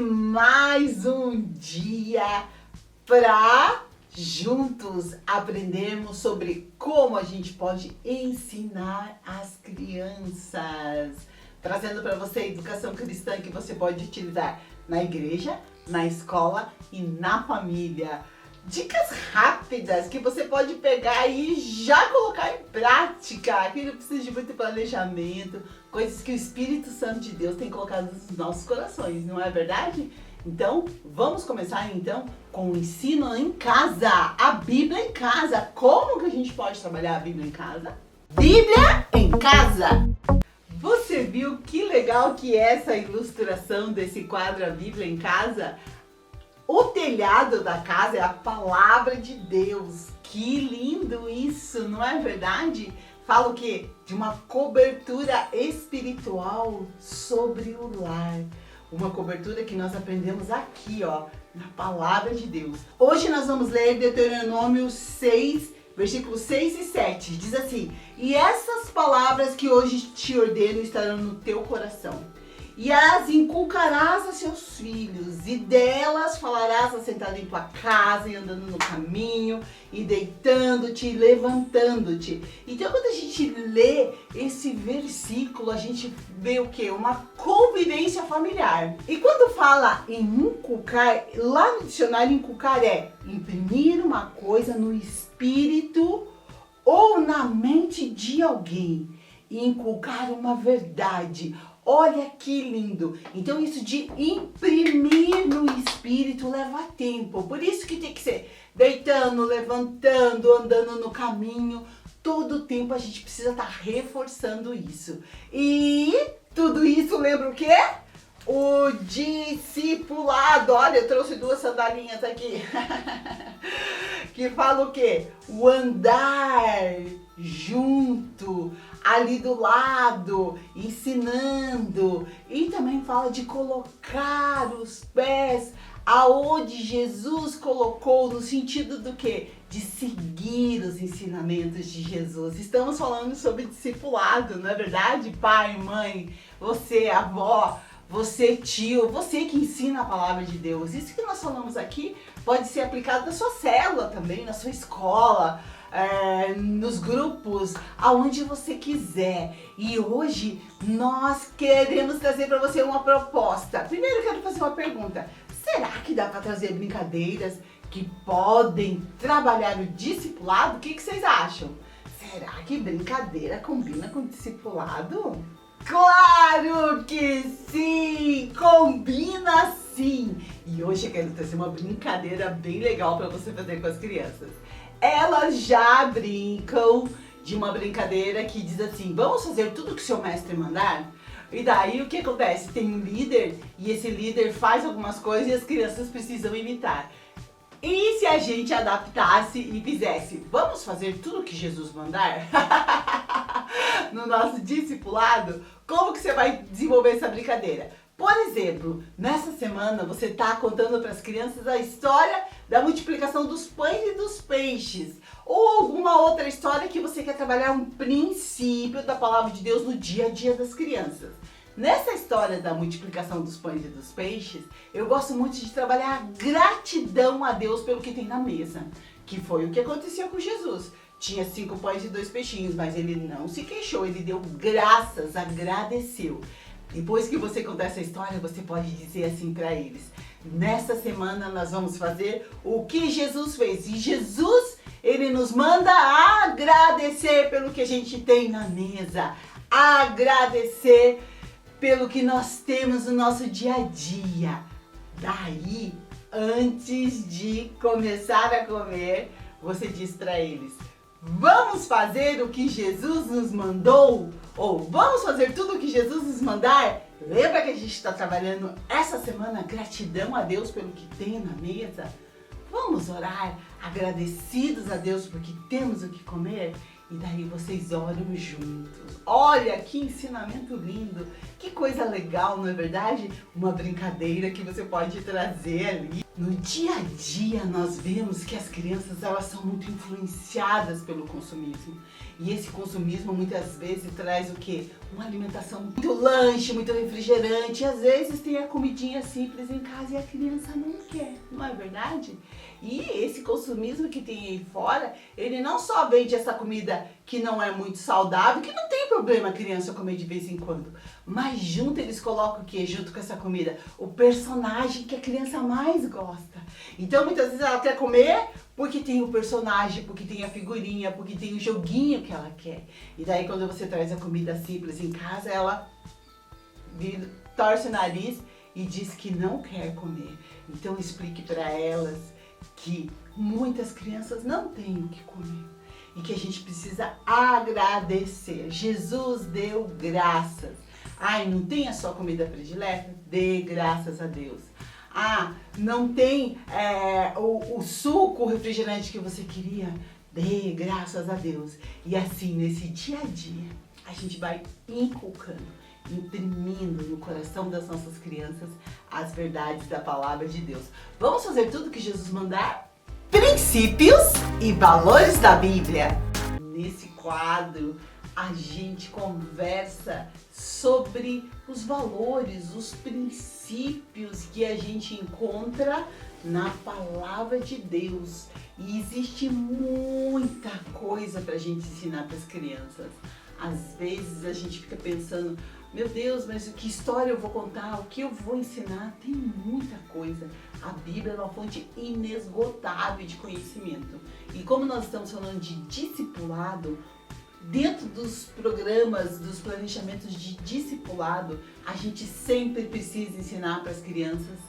mais um dia para juntos aprendermos sobre como a gente pode ensinar as crianças, trazendo para você a educação cristã que você pode utilizar na igreja, na escola e na família. Dicas rápidas que você pode pegar e já colocar em prática, que não precisa de muito planejamento, coisas que o Espírito Santo de Deus tem colocado nos nossos corações, não é verdade? Então, vamos começar então com o ensino em casa, a Bíblia em casa. Como que a gente pode trabalhar a Bíblia em casa? Bíblia em casa! Você viu que legal que é essa ilustração desse quadro, a Bíblia em casa? O telhado da casa é a palavra de Deus. Que lindo isso, não é verdade? Fala o quê? De uma cobertura espiritual sobre o lar. Uma cobertura que nós aprendemos aqui, ó, na palavra de Deus. Hoje nós vamos ler Deuteronômio 6, versículos 6 e 7. Diz assim: "E essas palavras que hoje te ordeno estarão no teu coração. E as inculcarás a seus filhos, e delas falarás assentado em tua casa, e andando no caminho, e deitando-te, e levantando-te." Então, quando a gente lê esse versículo, a gente vê o quê? Uma convivência familiar. E quando fala em inculcar, lá no dicionário, inculcar é imprimir uma coisa no espírito ou na mente de alguém. E inculcar uma verdade. Olha que lindo! Então isso de imprimir no espírito leva tempo. Por isso que tem que ser deitando, levantando, andando no caminho. Todo tempo a gente precisa estar reforçando isso. E tudo isso lembra o quê? O discipulado. Olha, eu trouxe duas sandalinhas aqui. Que fala o quê? O andar junto, ali do lado, ensinando. E também fala de colocar os pés aonde Jesus colocou, no sentido do quê? De seguir os ensinamentos de Jesus. Estamos falando sobre discipulado, não é verdade? Pai, mãe, você, avó, você, tio, você que ensina a palavra de Deus. Isso que nós falamos aqui pode ser aplicado na sua célula também, na sua escola, nos grupos, aonde você quiser. E hoje nós queremos trazer para você uma proposta. Primeiro eu quero fazer uma pergunta. Será que dá para trazer brincadeiras que podem trabalhar o discipulado? O que vocês acham? Será que brincadeira combina com discipulado? Claro que sim! Combina sim! E hoje eu quero trazer uma brincadeira bem legal para você fazer com as crianças. Elas já brincam de uma brincadeira que diz assim: vamos fazer tudo que o seu mestre mandar? E daí o que acontece? Tem um líder e esse líder faz algumas coisas e as crianças precisam imitar. E se a gente adaptasse e fizesse, vamos fazer tudo que Jesus mandar? No nosso discipulado, como que você vai desenvolver essa brincadeira? Por exemplo, nessa semana você está contando para as crianças a história da multiplicação dos pães e dos peixes. Ou alguma outra história que você quer trabalhar um princípio da palavra de Deus no dia a dia das crianças. Nessa história da multiplicação dos pães e dos peixes, eu gosto muito de trabalhar a gratidão a Deus pelo que tem na mesa. Que foi o que aconteceu com Jesus. Tinha 5 pães e 2 peixinhos, mas ele não se queixou, ele deu graças, agradeceu. Depois que você contar essa história, você pode dizer assim para eles: nessa semana nós vamos fazer o que Jesus fez. E Jesus, ele nos manda agradecer pelo que a gente tem na mesa. Agradecer pelo que nós temos no nosso dia a dia. Daí, antes de começar a comer, você diz para eles: vamos fazer o que Jesus nos mandou? Ou vamos fazer tudo o que Jesus nos mandar? Lembra que a gente está trabalhando essa semana gratidão a Deus pelo que tem na mesa? Vamos orar agradecidos a Deus porque temos o que comer? E daí vocês oram juntos. Olha que ensinamento lindo, que coisa legal, não é verdade? Uma brincadeira que você pode trazer ali. No dia a dia nós vemos que as crianças elas são muito influenciadas pelo consumismo. E esse consumismo muitas vezes traz o quê? Uma alimentação muito lanche, muito refrigerante. E às vezes tem a comidinha simples em casa e a criança não quer, não é verdade? E esse consumismo que tem aí fora, ele não só vende essa comida que não é muito saudável, que não tem problema a criança comer de vez em quando. Mas junto eles colocam o quê? Junto com essa comida? O personagem que a criança mais gosta. Então muitas vezes ela quer comer porque tem o personagem, porque tem a figurinha, porque tem o joguinho que ela quer. E daí quando você traz a comida simples em casa, ela torce o nariz e diz que não quer comer. Então explique para elas que muitas crianças não têm o que comer e que a gente precisa agradecer. Jesus deu graças. Ai, não tem a sua comida predileta? Dê graças a Deus. Ah, não tem o suco, o refrigerante que você queria? Dê graças a Deus. E assim, nesse dia a dia, a gente vai inculcando, imprimindo no coração das nossas crianças as verdades da palavra de Deus. Vamos fazer tudo que Jesus mandar? Princípios e valores da Bíblia. Nesse quadro, a gente conversa sobre os valores, os princípios que a gente encontra na palavra de Deus. E existe muita coisa para a gente ensinar para as crianças. Às vezes a gente fica pensando, meu Deus, mas que história eu vou contar? O que eu vou ensinar? Tem muita coisa. A Bíblia é uma fonte inesgotável de conhecimento. E como nós estamos falando de discipulado, dentro dos programas, dos planejamentos de discipulado, a gente sempre precisa ensinar para as crianças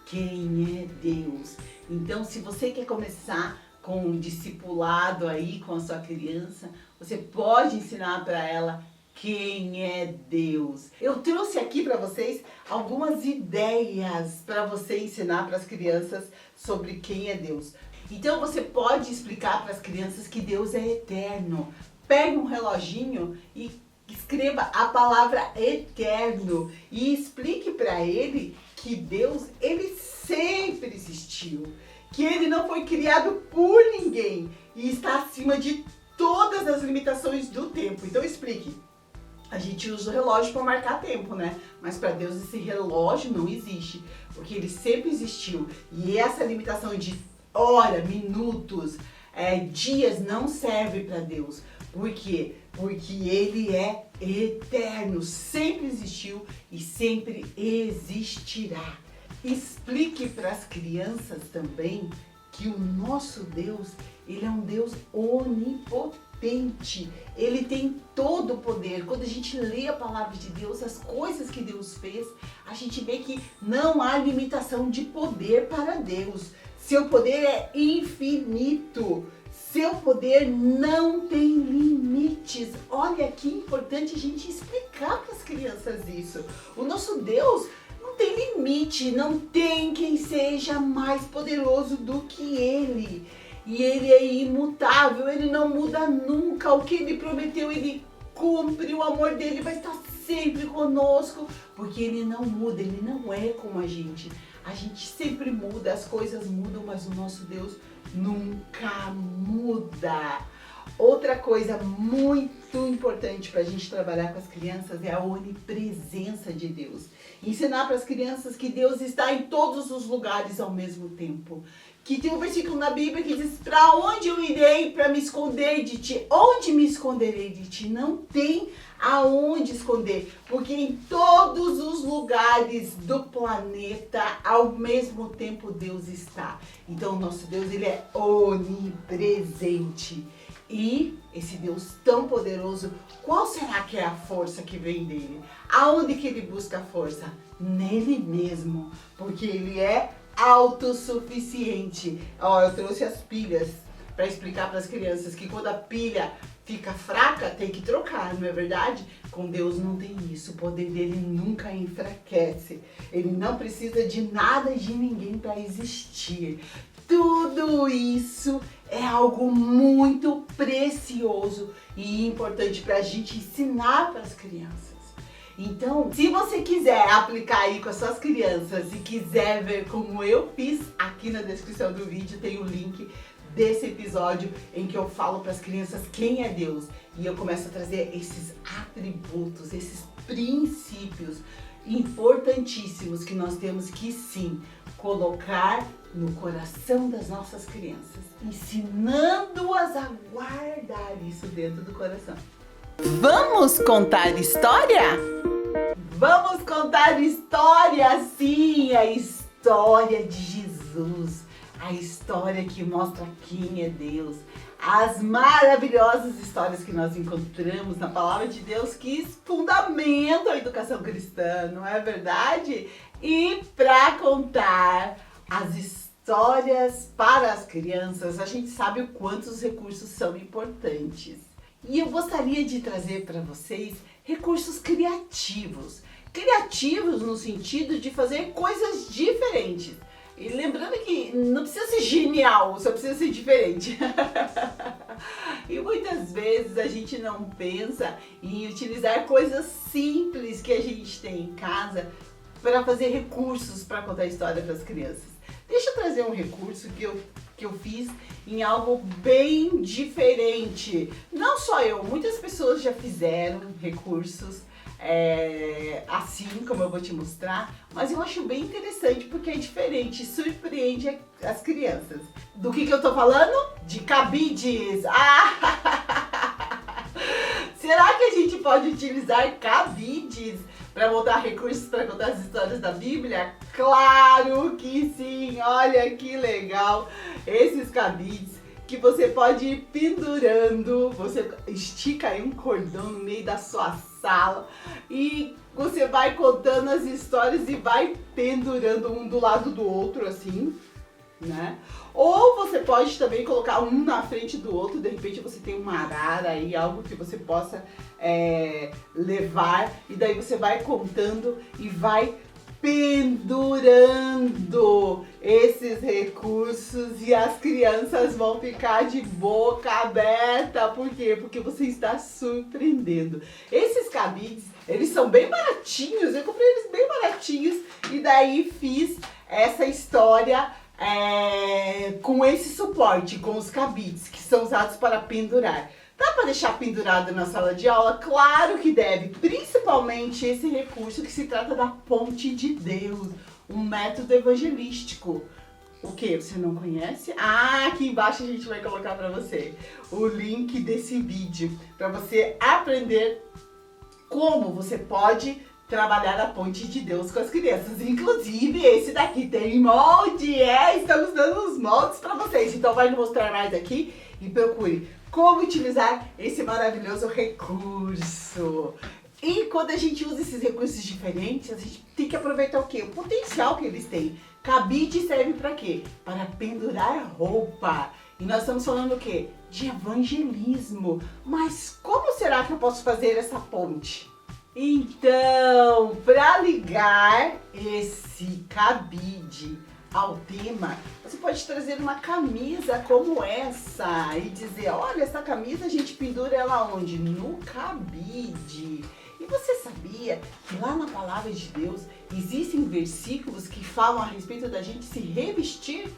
quem é Deus. Então, se você quer começar com um discipulado aí com a sua criança, você pode ensinar para ela quem é Deus. Eu trouxe aqui para vocês algumas ideias para você ensinar para as crianças sobre quem é Deus. Então você pode explicar para as crianças que Deus é eterno. Pegue um reloginho e escreva a palavra eterno e explique para ele que Deus, ele sempre existiu, que ele não foi criado por ninguém e está acima de todas as limitações do tempo. Então explique. A gente usa o relógio para marcar tempo, né? Mas para Deus esse relógio não existe, porque ele sempre existiu. E essa limitação de hora, minutos, dias não serve para Deus. Por quê? Porque ele é eterno, sempre existiu e sempre existirá. Explique para as crianças também que o nosso Deus, ele é um Deus onipotente. Ele tem todo o poder. Quando a gente lê a palavra de Deus, as coisas que Deus fez, a gente vê que não há limitação de poder para Deus. Seu poder é infinito. Seu poder não tem limites. Olha que importante a gente explicar para as crianças isso. O nosso Deus não tem limite, não tem quem seja mais poderoso do que Ele. E Ele é imutável, Ele não muda nunca. O que Ele prometeu, Ele cumpre. O amor dEle vai estar sempre conosco, porque Ele não muda, Ele não é como a gente. A gente sempre muda, as coisas mudam, mas o nosso Deus nunca muda. Outra coisa muito importante para a gente trabalhar com as crianças é a onipresença de Deus. Ensinar para as crianças que Deus está em todos os lugares ao mesmo tempo. Que tem um versículo na Bíblia que diz: para onde eu irei para me esconder de ti? Onde me esconderei de ti? Não tem aonde esconder, porque em todos os lugares do planeta, ao mesmo tempo, Deus está. Então, o nosso Deus, ele é onipresente. E esse Deus tão poderoso, qual será que é a força que vem dele? Aonde que ele busca a força? Nele mesmo, porque ele é autossuficiente. Ó, eu trouxe as pilhas para explicar para as crianças que quando a pilha fica fraca, tem que trocar, não é verdade? Com Deus não tem isso, o poder dele nunca enfraquece. Ele não precisa de nada e de ninguém para existir. Tudo isso é algo muito precioso e importante para a gente ensinar para as crianças. Então, se você quiser aplicar aí com as suas crianças e quiser ver como eu fiz, aqui na descrição do vídeo tem o link desse episódio em que eu falo para as crianças quem é Deus. E eu começo a trazer esses atributos, esses princípios importantíssimos que nós temos que sim colocar no coração das nossas crianças, ensinando-as a guardar isso dentro do coração. Vamos contar história? Vamos contar história, sim, a história de Jesus, a história que mostra quem é Deus, as maravilhosas histórias que nós encontramos na Palavra de Deus que fundamentam a educação cristã, não é verdade? E para contar as histórias para as crianças, a gente sabe o quanto os recursos são importantes. E eu gostaria de trazer para vocês recursos criativos. Criativos no sentido de fazer coisas diferentes. E lembrando que não precisa ser genial, só precisa ser diferente. E muitas vezes a gente não pensa em utilizar coisas simples que a gente tem em casa para fazer recursos para contar história para as crianças. Deixa eu trazer um recurso que eu fiz em algo bem diferente. Não só eu, muitas pessoas já fizeram recursos assim como eu vou te mostrar, mas eu acho bem interessante porque é diferente, surpreende as crianças. Do que eu tô falando? De cabides! Será que a gente pode utilizar cabides para montar recursos para contar as histórias da Bíblia? Claro que sim! Olha que legal! Esses cabides que você pode ir pendurando, você estica aí um cordão no meio da sua sala e você vai contando as histórias e vai pendurando um do lado do outro assim, né? Ou você pode também colocar um na frente do outro, de repente você tem uma arara aí, algo que você possa levar e daí você vai contando e vai pendurando esses recursos e as crianças vão ficar de boca aberta. Por quê? Porque você está surpreendendo. Esses cabides, eles são bem baratinhos, eu comprei eles bem baratinhos e daí fiz essa história com esse suporte, com os cabides que são usados para pendurar. Dá para deixar pendurado na sala de aula? Claro que deve, principalmente esse recurso que se trata da ponte de Deus, um método evangelístico. O que? Você não conhece? Aqui embaixo a gente vai colocar para você o link desse vídeo, para você aprender como você pode trabalhar a ponte de Deus com as crianças. Inclusive, esse daqui tem molde, estamos dando os moldes para vocês. Então vai mostrar mais aqui e procure como utilizar esse maravilhoso recurso. E quando a gente usa esses recursos diferentes, a gente tem que aproveitar o quê? O potencial que eles têm. Cabide serve para quê? Para pendurar roupa. E nós estamos falando o quê? De evangelismo. Mas como será que eu posso fazer essa ponte? Então, para ligar esse cabide ao tema, você pode trazer uma camisa como essa e dizer, olha, essa camisa a gente pendura ela onde? No cabide. E você sabia que lá na Palavra de Deus existem versículos que falam a respeito da gente se revestir?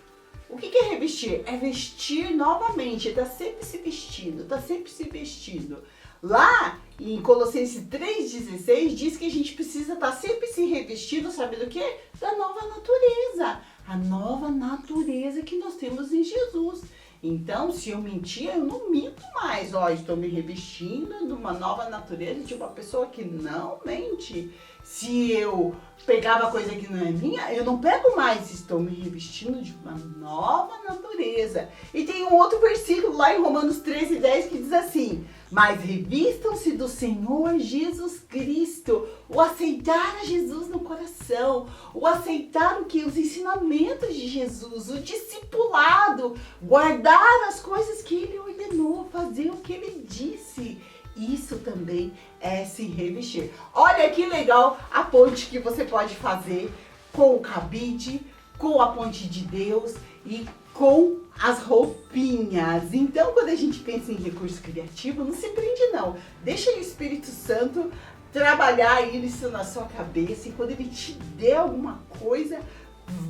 O que é revestir? É vestir novamente, está sempre se vestindo, está sempre se vestindo. Lá em Colossenses 3,16 diz que a gente precisa estar sempre se revestindo, sabe do quê? Da nova natureza. A nova natureza que nós temos em Jesus. Então, se eu mentir, eu não minto mais. Estou me revestindo de uma nova natureza, de uma pessoa que não mente. Se eu pegava coisa que não é minha, eu não pego mais. Estou me revestindo de uma nova natureza. E tem um outro versículo lá em Romanos 13:10 que diz assim: mas revistam-se do Senhor Jesus Cristo. O aceitar a Jesus no coração, o aceitar o que? Os ensinamentos de Jesus, o discipulado, guardar as coisas que Ele ordenou, fazer o que Ele disse. Isso também é se revestir. Olha que legal a ponte que você pode fazer com o cabide, com a ponte de Deus e com as roupinhas. Então, quando a gente pensa em recurso criativo, não se prende não. Deixa o Espírito Santo trabalhar isso na sua cabeça, e quando ele te der alguma coisa,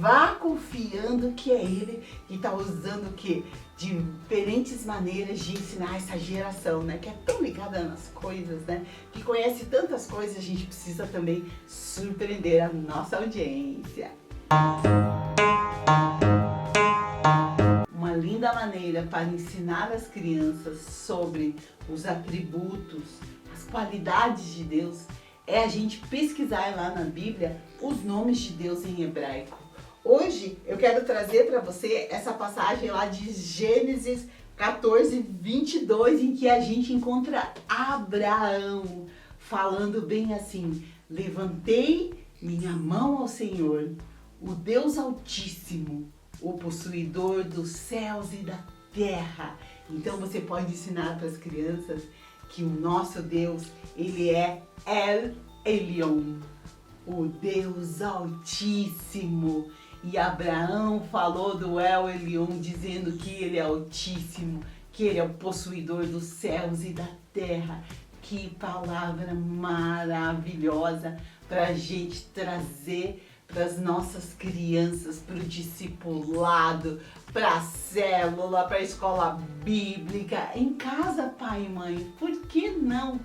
vá confiando que é ele que está usando o quê? De diferentes maneiras de ensinar essa geração, né? Que é tão ligada nas coisas, né? Que conhece tantas coisas, a gente precisa também surpreender a nossa audiência. Uma linda maneira para ensinar as crianças sobre os atributos, as qualidades de Deus, é a gente pesquisar lá na Bíblia os nomes de Deus em hebraico. Hoje eu quero trazer para você essa passagem lá de Gênesis 14, 22, em que a gente encontra Abraão falando bem assim: levantei minha mão ao Senhor, o Deus Altíssimo, o possuidor dos céus e da terra. Então você pode ensinar para as crianças que o nosso Deus, ele é El Elyon, o Deus Altíssimo. E Abraão falou do El Elyon, dizendo que ele é altíssimo, que ele é o possuidor dos céus e da terra. Que palavra maravilhosa para a gente trazer para as nossas crianças, para o discipulado, para a célula, para a escola bíblica, em casa, pai e mãe. Por que não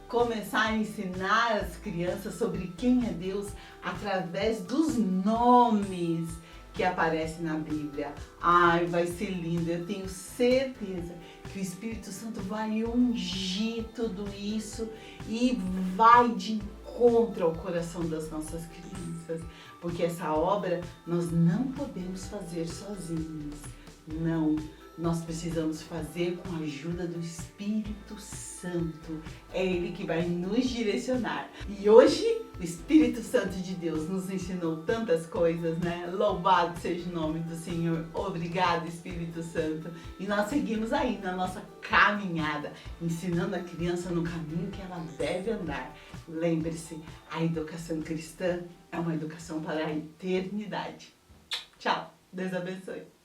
começar a ensinar as crianças sobre quem é Deus através dos nomes que aparecem na Bíblia? Ai, vai ser lindo, eu tenho certeza que o Espírito Santo vai ungir tudo isso e vai de encontro ao coração das nossas crianças, porque essa obra nós não podemos fazer sozinhos, não. Nós precisamos fazer com a ajuda do Espírito Santo. É Ele que vai nos direcionar. E hoje, o Espírito Santo de Deus nos ensinou tantas coisas, né? Louvado seja o nome do Senhor. Obrigado, Espírito Santo. E nós seguimos aí na nossa caminhada, ensinando a criança no caminho que ela deve andar. Lembre-se, a educação cristã é uma educação para a eternidade. Tchau. Deus abençoe.